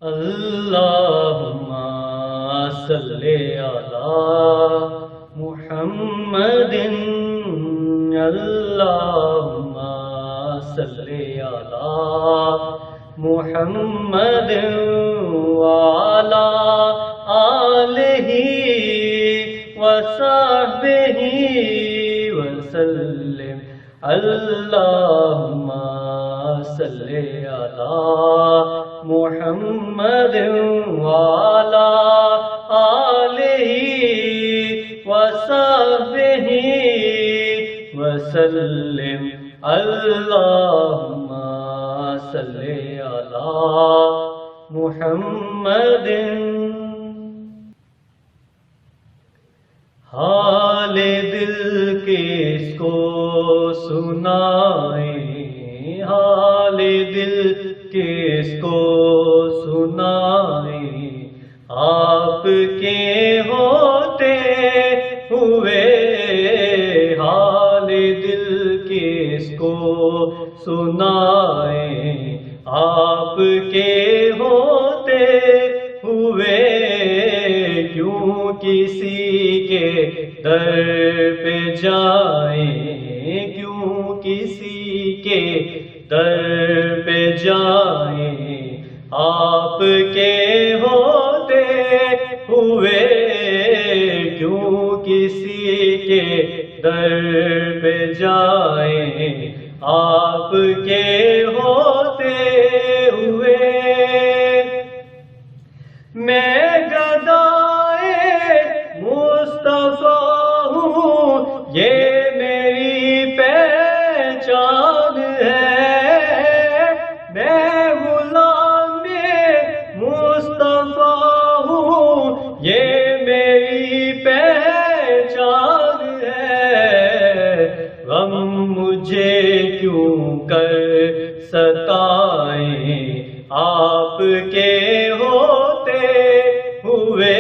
اللہم صلی علی محمد اللہم صلی علی محمد وعلی آلہ وصحبہ وسلم اللہم صلی علی محمد وعلی آلہ وصحبہ وسلم اللہم صلی علی محمد۔ حال دل کس کو سنائیں، حال دل کس کو سنائیں، آپ کے ہوتے ہوئے حال دل کس کو سنائیں، آپ کے ہوتے ہوئے کیوں کسی کے در پہ جائیں، کیوں کسی کے در پہ جائیں، آپ کے ہوتے ہوئے کیوں کسی کے در پہ جائیں، آپ کے ہوتے ہوئے۔ میں گدائے مصطفیٰ ہوں، یہ میری پہچان ہے، میں غلام مصطفیٰ ہوں، یہ میری پہچان ہے۔ غم مجھے کیوں کر ستائیں، آپ کے ہوتے ہوئے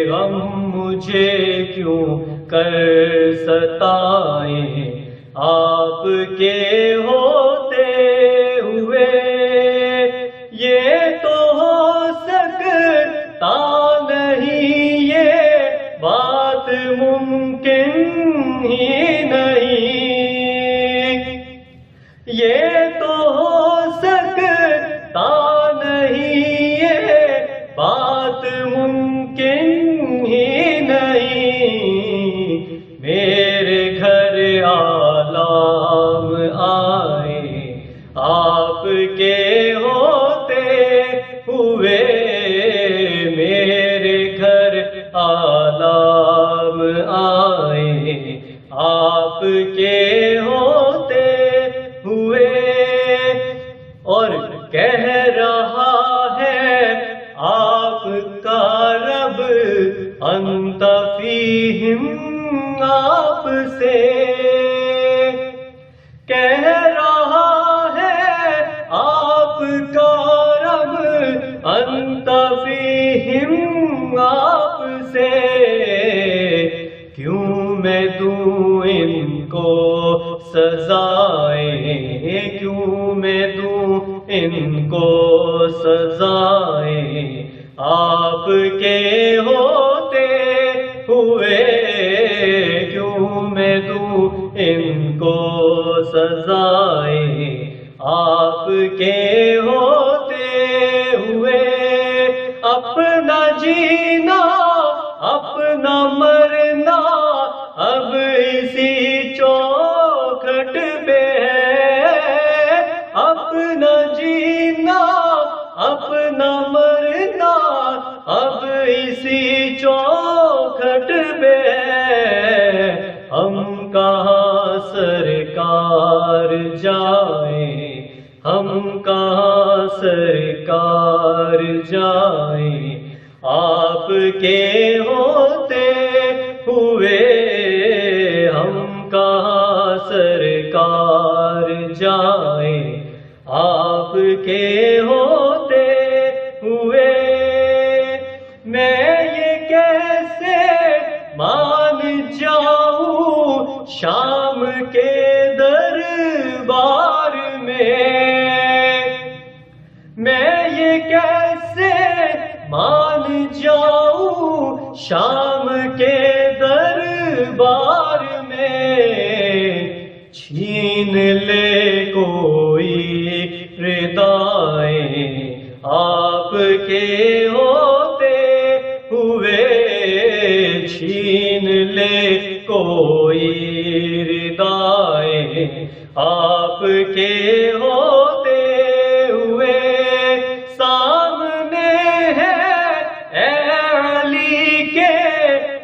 غم مجھے کیوں کر ستائیں، آپ کے ہوتے ہوئے۔ یہ تو ہو سکتا نہیں، یہ بات ممکن ہی نہیں، یہ تو ہو سکتا نہیں، یہ بات ممکن ہی نہیں۔ میرے گھر آلام آئے، آپ کے ہوتے ہوئے میرے گھر آلام آئے، آپ کے ہوتے ہوئے۔ اور کہہ رہا ہے آپ کا رب انت فیہم، آپ سے کہہ رہا ہے آپ کا رب انت فیہم، آپ سے کیوں میں دوں ان کو سزائیں، کیوں میں دوں ان کو سزائیں، آپ کے ہوتے ہوئے کیوں میں دوں ان کو سزائیں، آپ کے ہوتے ہوئے۔ اپنا جینا اپنا مرنا اب اسی چوکھٹ پہ ہے، اپنا جینا اپنا مرنا اب اسی چوکھٹ پہ ہے۔ ہم کہاں سرکار جائیں، ہم کہاں سرکار جائیں، آپ کے ہوتے ہوئے ہم کہاں سرکار جائیں، آپ کے ہوتے ہوئے۔ میں یہ کیسے مان جاؤں شام کے دربار میں یہ کیسے چھین لے کوئی ردائیں آپ کے ہوتے ہوئے، چھین لے کوئی ردائیں آپ کے ہوتے ہوئے، سامنے ہے اے علی کے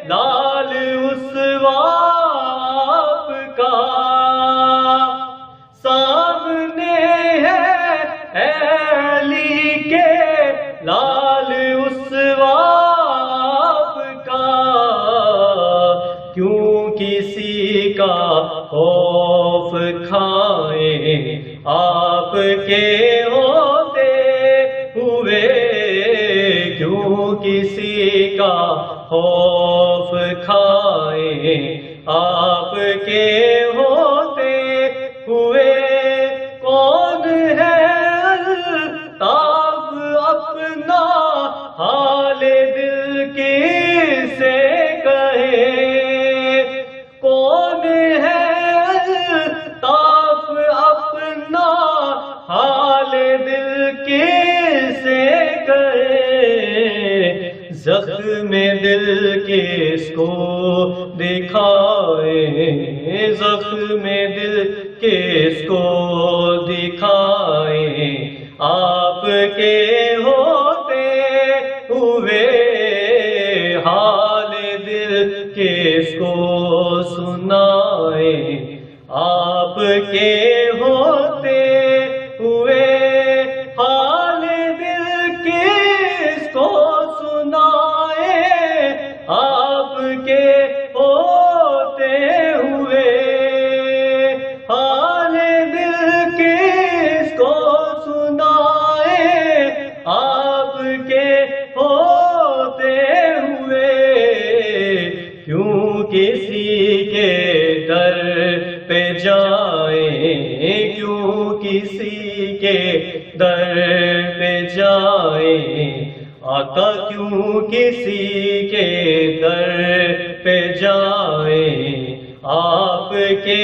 لال اسوا آپ کا، سامنے ہے اے علی کے لال اسوا آپ کا، کیوں کسی کا خوف کھائیں آپ کے ہوتے ہوئے، کیوں کسی کا خوف کھائیں آپ کے ہوتے ہوئے، کون ہے الطاف اپنا حال دل کسے کہے، کون ہے الطاف اپنا حال دل کسے کہے، زخم دل کس کو دکھائیں، زخم دل کس کو دکھائیں آپ کے ہوتے ہوئے، حال دل کس کو سنائیں آپ کے ہوتے ہوئے، حال دل کس کو سنائیں آپ کے ہوتے ہوئے، حال دل کس کو سنائیں آپ کے ہوتے ہوئے، کیوں کسی کے در پہ جائیں، کیوں کسی کے در پہ جائیں، آقا کیوں کسی کے در پہ جائیں آپ کے